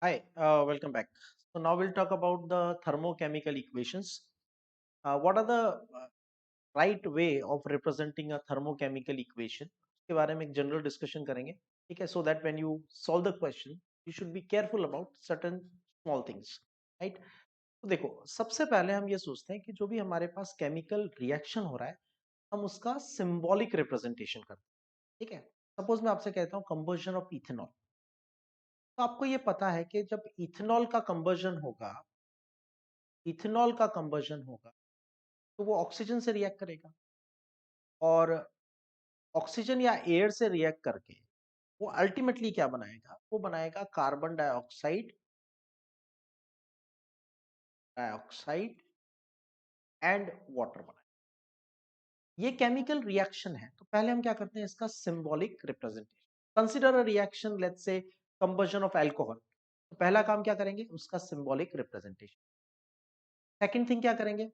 Hi, welcome back. So now we'll talk about the thermochemical equations. What are the right way of representing a thermochemical equation? इसके बारे में एक general discussion करेंगे, ठीक है? So that when you solve the question, you should be careful about certain small things, right? तो देखो, सबसे पहले हम ये सोचते हैं कि जो भी हमारे पास केमिकल रिएक्शन हो रहा है, हम उसका सिंबॉलिक रिप्रेजेंटेशन करते हैं, ठीक है? सपोज मैं आपसे कहता हूँ कंबर्जन ऑफ इथेनॉल। तो आपको ये पता है कि जब इथेनॉल का कंबर्जन होगा, इथेनॉल का कंबर्जन होगा तो वो ऑक्सीजन से रिएक्ट करेगा और ऑक्सीजन या एयर से रिएक्ट करके वो अल्टीमेटली क्या बनाएगा, वो बनाएगा carbon dioxide, dioxide and water बनाएगा। ये केमिकल रिएक्शन है। तो पहले हम क्या करते हैं, इसका symbolic representation. Consider a reaction, let's say combustion of alcohol. तो पहला काम क्या करेंगे, उसका सिंबॉलिक रिप्रेजेंटेशन। सेकंड थिंग क्या करेंगे,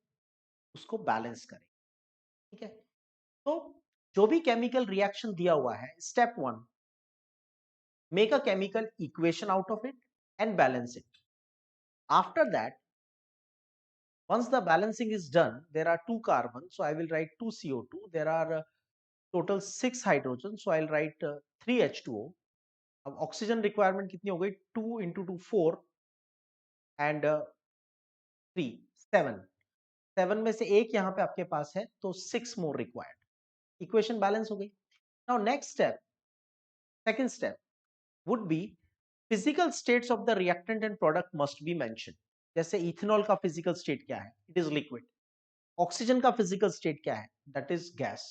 उसको बैलेंस करेंगे, ठीक है? तो जो भी केमिकल रिएक्शन दिया हुआ है, step one, make a chemical equation out of it and balance it. After that, once the balancing is done, there are two carbons, so I will write 2 CO2. There are total 6 hydrogens, so I'll write 3 H2O. अब oxygen requirement कितनी हो गई, 2 into 2 4 and 3 7। 7 में से एक यहाँ पे आपके पास है, तो 6 मोर रिक्वायर्ड। इक्वेशन बैलेंस हो गई। Now next step, second step would be physical states of the reactant and product must be mentioned. जैसे इथेनॉल का फिजिकल स्टेट क्या है, इट इज लिक्विड। ऑक्सीजन का फिजिकल स्टेट क्या है, that is gas.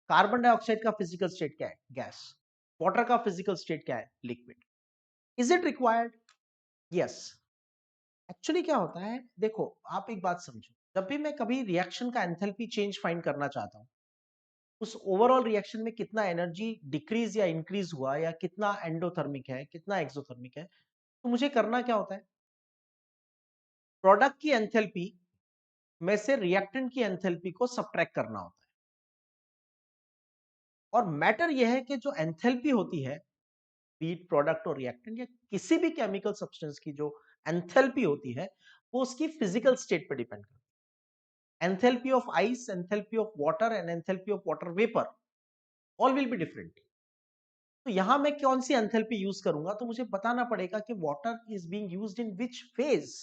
Carbon dioxide का physical state क्या है, गैस। वाटर का फिजिकल स्टेट क्या है, liquid. Is it required? Yes. Actually क्या होता है, देखो आप एक बात समझो, जब भी मैं कभी रिएक्शन का एंथैल्पी चेंज फाइंड करना चाहता हूँ, उस ओवरऑल रिएक्शन में कितना एनर्जी डिक्रीज या इंक्रीज हुआ, या कितना एंडोथर्मिक है, कितना एक्सोथर्मिक है, तो मुझे करना क्या होता है, प्रोडक्ट की एंथैल्पी में से रिएक्टेंट की एंथैल्पी को सब्ट्रैक्ट करना होता है। और मैटर यह है कि जो एंथैल्पी होती है, बीट प्रोडक्ट और रिएक्टेंट या किसी भी केमिकल सब्सटेंस की जो एंथैल्पी होती है, वो उसकी फिजिकल स्टेट पर डिपेंड करती है। Enthalpy of ice, enthalpy of water and enthalpy of water vapour all will be different. तो यहां मैं कौन सी एंथैल्पी यूज करूंगा, तो मुझे बताना पड़ेगा कि water is being used in which phase,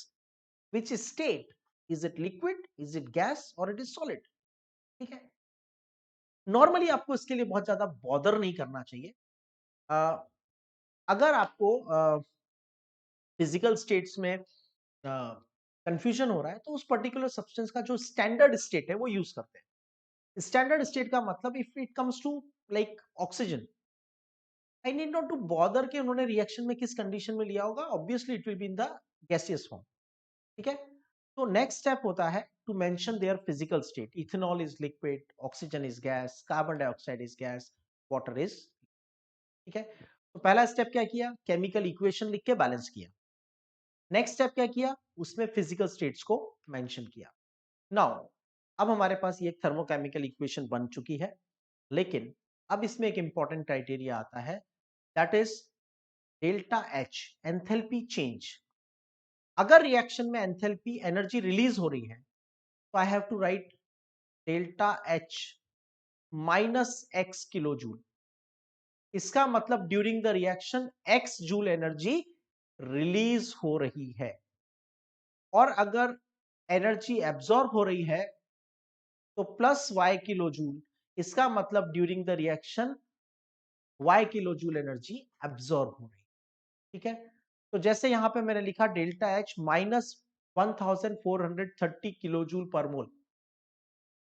which state. Is it liquid, is it gas, और इट इज सॉलिड, ठीक है? नॉर्मली आपको इसके लिए बहुत ज्यादा बॉदर नहीं करना चाहिए। अ, अगर आपको फिजिकल स्टेट्स में कंफ्यूजन हो रहा है, तो उस पर्टिकुलर सब्सटेंस का जो स्टैंडर्ड स्टेट है वो यूज करते हैं। स्टैंडर्ड स्टेट का मतलब, if it comes to like oxygen, I need not to bother कि उन्होंने रिएक्शन में किस कंडीशन में लिया होगा, obviously it will be in the gaseous form, ठीक है? तो नेक्स्ट स्टेप होता है to mention their physical state. Ethanol is liquid, oxygen is gas, carbon dioxide is gas, water is, ठीक है? तो पहला स्टेप क्या किया, केमिकल इक्वेशन लिख के बैलेंस किया। नेक्स्ट स्टेप क्या किया, उसमें फिजिकल स्टेट्स को मेंशन किया। नाउ अब हमारे पास ये थर्मोकेमिकल इक्वेशन बन चुकी है, लेकिन अब इसमें एक इंपॉर्टेंट क्राइटेरिया आता है, that is delta H, enthalpy change. अगर रिएक्शन में एंथैल्पी एनर्जी रिलीज हो रही है, तो I have to write delta H minus X kilo joule. इसका मतलब during the reaction X joule energy release हो रही है, और अगर एनर्जी एब्जॉर्ब हो रही है तो प्लस वाई किलो जूल। इसका मतलब during the reaction Y kilo joule energy absorb हो रही है, ठीक है? तो जैसे यहां पे मैंने लिखा delta H minus 1430 kilo joule per mole.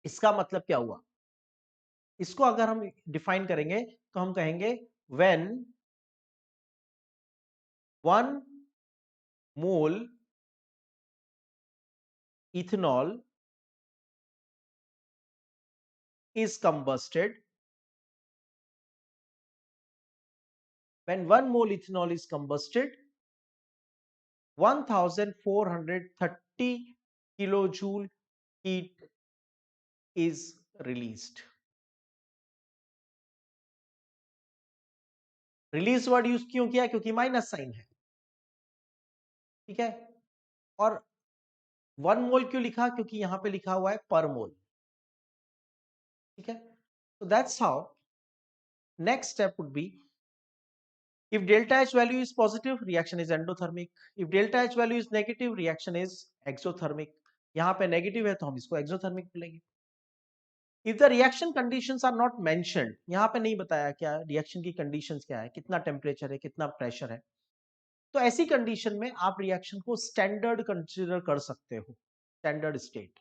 इसका मतलब क्या हुआ, इसको अगर हम डिफाइन करेंगे तो हम कहेंगे when 1 mole ethanol is combusted, when 1 mole ethanol is combusted, 1430 kilojoule heat is released. Release word use क्यों किया, क्योंकि माइनस साइन है। ठीक है। और 1 मोल क्यों लिखा, क्योंकि यहां पे लिखा हुआ है पर मोल। ठीक है, so that's how next step would be, if delta H value is positive, reaction is endothermic. If delta H value is negative, reaction is exothermic. यहाँ पे नेगेटिव है तो हम इसको एक्सोथर्मिक बोलेंगे. If the reaction conditions are not mentioned, यहाँ पे नहीं बताया क्या रिएक्शन की कंडीशंस क्या है, कितना टेम्परेचर है, कितना प्रेशर है, तो ऐसी कंडीशन में आप रिएक्शन को स्टैंडर्ड कंसीडर कर सकते हो, स्टैंडर्ड स्टेट.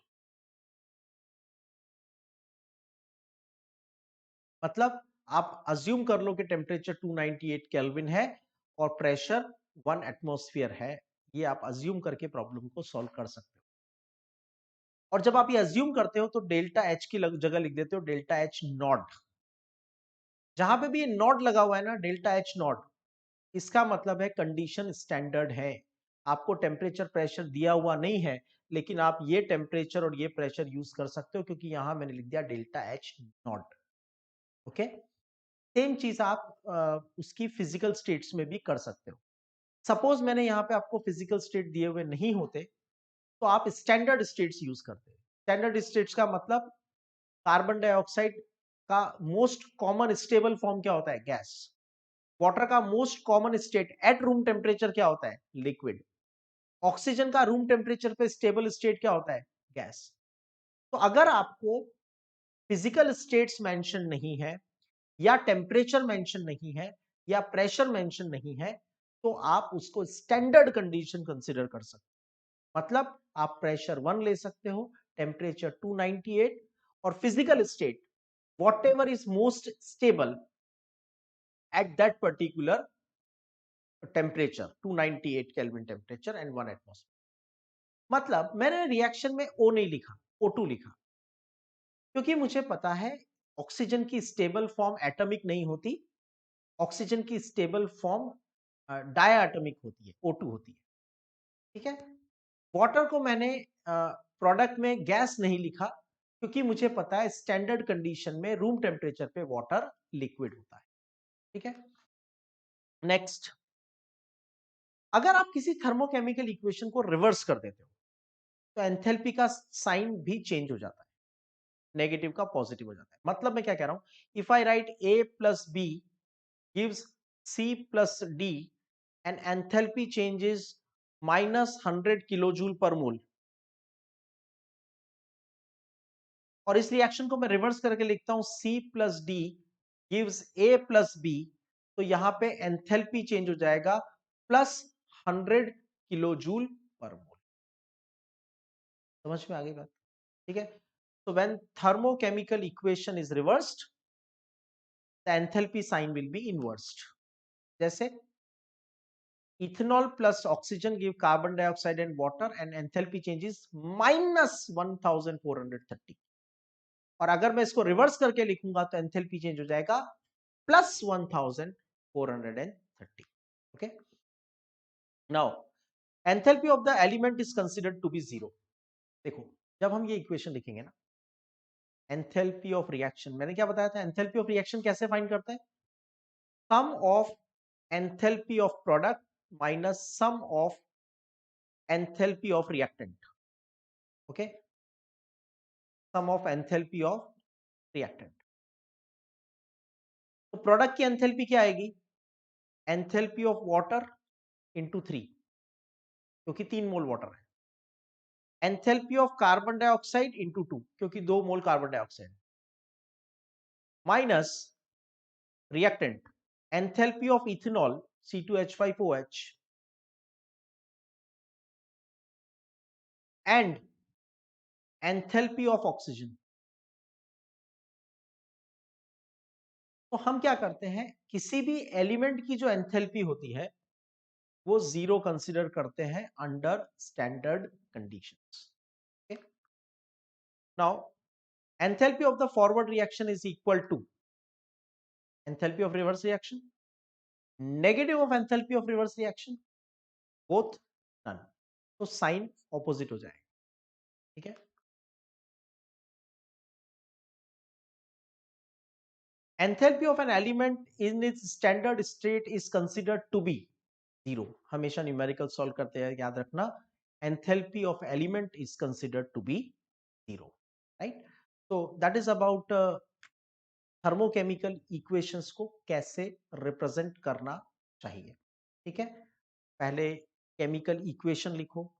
मतलब आप अज्यूम कर लो कि टेम्परेचर 298 केल्विन है और प्रेशर 1 एटमॉस्फेयर है. ये आप अज्यूम करके प्रॉब्लम को सॉल्व कर सकते हो. और जब आप ये अज्यूम करते हो तो डेल्टा एच की जगह लिख देते हो डेल्टा एच नॉट. जहां पे भी ये नॉट लगा हुआ है ना, डेल्टा एच नॉट, इसका मतलब है कंडीशन स्टैंडर्ड है. आपको टेम्परेचर प्रेशर दिया हुआ नहीं है, लेकिन आप ये टेम्परेचर और ये प्रेशर यूज कर सकते हो, क्योंकि यहां मैंने लिख दिया delta H not. Okay, same चीज आप उसकी फिजिकल स्टेट्स में भी कर सकते हो. सपोज मैंने यहाँ पे आपको फिजिकल स्टेट दिए हुए नहीं होते, तो आप स्टैंडर्ड स्टेट्स यूज करते हैं. स्टैंडर्ड स्टेट्स का मतलब कार्बन डाइऑक्साइड का मोस्ट कॉमन स्टेबल फॉर्म क्या होता है, गैस. वाटर का most common state at room temperature क्या होता है, लिक्विड. ऑक्सीजन का रूम टेम्परेचर पे स्टेबल स्टेट क्या होता है, गैस. तो अगर आपको फिजिकल स्टेट्स मेंशन नहीं है, या टेम्परेचर मेंशन नहीं है, या प्रेशर मेंशन नहीं है, तो आप उसको स्टैंडर्ड कंडीशन कंसीडर कर सकते हो. मतलब आप प्रेशर 1 ले सकते हो, टेम्परेचर 298, और physical state whatever is most stable at that particular temperature, 298 Kelvin temperature and 1 atmosphere. मतलब मैंने रिएक्शन में O नहीं लिखा, O2 लिखा, क्योंकि मुझे पता है ऑक्सीजन की स्टेबल फॉर्म एटॉमिक नहीं होती, ऑक्सीजन की स्टेबल फॉर्म डायटॉमिक होती है, O2 होती है. ठीक है. वाटर को मैंने प्रोडक्ट में गैस नहीं लिखा, क्योंकि मुझे पता है स्टैंडर्ड कंडीशन में रूम टेम्परेचर पे वाटर लिक्विड होता है. ठीक है. नेक्स्ट, अगर आप किसी थर्मोकेमिकल इक्वेशन को रिवर्स कर देते हो, तो एंथैल्पी का साइन भी चेंज हो जाता है, नेगेटिव का पॉजिटिव हो जाता है. मतलब मैं क्या कह रहा हूं, if I write A plus B gives C plus D and enthalpy changes -100 kilojoule per mole, और इस रिएक्शन को मैं रिवर्स करके लिखता हूं C plus D gives A plus B, तो यहां पे एंथैल्पी चेंज हो जाएगा +100 किलोजूल पर मोल. समझ में आ गई बात. ठीक है. So when thermochemical equation is reversed, the enthalpy sign will be inversed. जैसे ethanol plus oxygen give carbon dioxide and water and enthalpy changes -1430. और अगर मैं इसको रिवर्स करके लिखूंगा तो एंथैल्पी चेंज हो जाएगा +1430. Okay. Now enthalpy of the element is considered to be 0. देखो, जब हम ये इक्वेशन लिखेंगे ना, एंथैल्पी ऑफ रिएक्शन, मैंने क्या बताया था, एंथैल्पी ऑफ रिएक्शन कैसे फाइंड करते हैं, sum of enthalpy of product minus sum of enthalpy of reactant. Okay, sum of enthalpy of reactant. तो प्रोडक्ट की एंथैल्पी क्या आएगी, एंथैल्पी ऑफ वाटर इंटू 3, क्योंकि 3 मोल वाटर है. Enthalpy of carbon dioxide into 2, क्योंकि 2 mole carbon dioxide, minus reactant enthalpy of ethanol C2H5OH and enthalpy of oxygen. तो हम क्या करते हैं, किसी भी एलिमेंट की जो एंथैल्पी होती है वो 0 कंसीडर करते हैं under standard conditions. Okay. Now enthalpy of the forward reaction is equal to enthalpy of reverse reaction, negative of enthalpy of reverse reaction, both none. तो साइन ऑपोजिट हो जाएगा. ठीक है. Enthalpy of an element in its standard state is considered to be, zero. हमेशा numerical solve करते हैं, याद रखना enthalpy of element is considered to be zero, right? तो that is about thermochemical equations को कैसे रिप्रेजेंट करना चाहिए। ठीक है, पहले केमिकल इक्वेशन लिखो,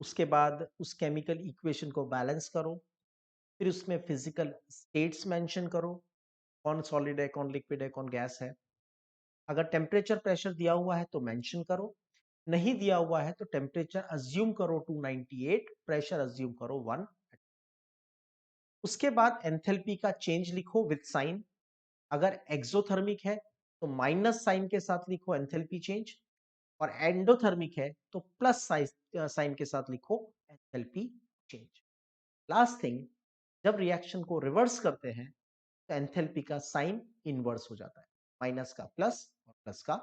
उसके बाद उस केमिकल इक्वेशन को बैलेंस करो, फिर उसमें फिजिकल स्टेट्स मेंशन करो, कौन सॉलिड है, कौन लिक्विड है, कौन गैस है। अगर टेम्परेचर प्रेशर दिया हुआ है तो मेंशन करो, नहीं दिया हुआ है तो टेम्परेचर अज्यूम करो 298, प्रेशर अज्यूम करो 1। उसके बाद एंथैल्पी का चेंज लिखो विद साइन। अगर एक्सोथर्मिक है तो माइनस साइन के साथ लिखो एंथैल्पी चेंज, और एंडोथर्मिक है तो प्लस साइन के साथ लिखो एंथैल्पी चेंज। लास्ट थिंग, जब रिएक्शन को रिवर्स करते हैं तो एंथैल्पी का साइन इनवर्स हो जाता है, माइनस का प्लस और प्लस का